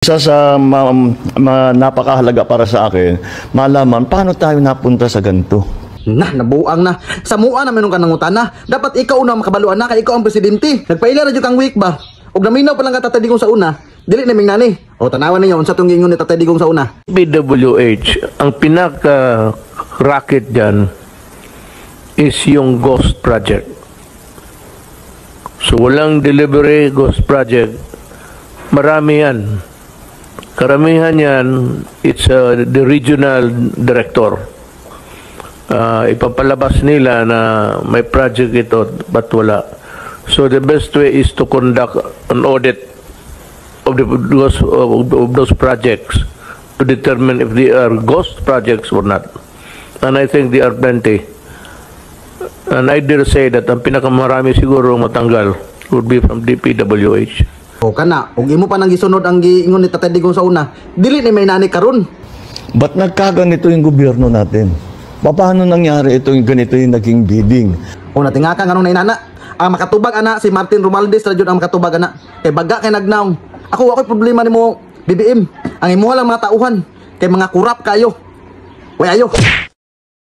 Isa sa napakahalaga para sa akin, malaman paano tayo napunta sa ganito. Nabuang na. Sa mua na meron ka nangutan na. Dapat ikaw na makabaluan na kay ikaw ang presidente. Nagpaila na kang week ba? Og naminaw pa lang ka Tatay Digong sa una. Dili na nani. O tanawan ninyo unsa tong gingon ni Tatay Digong sa una. PWH, ang pinaka-racket dyan is yung ghost project. So walang delivery ghost project. Marami yan. Karamihan yan, it's the regional director. Ipapalabas nila na may project ito, but wala. So the best way is to conduct an audit of those projects to determine if they are ghost projects or not. And I think they are plenty. And I dare say that ang pinakamarami siguro matanggal would be from DPWH. O kana, og imo pa nang gisunod ang giingon ni Tatay Digong sa una, dili ni may nani karon. Ba't nagkaganito yung gobyerno natin? Paano nangyari ito yung ganito yung naging bidding? O natingaka nga nung nainana, ang makatubag ana si Martin Romualdez ra jud ang makatubag ana. Kay baga kay nagnaong. Ako ako'y problema nimo BBM. Ang imo lang mga tauhan kay mga kurap kayo. Way ayo.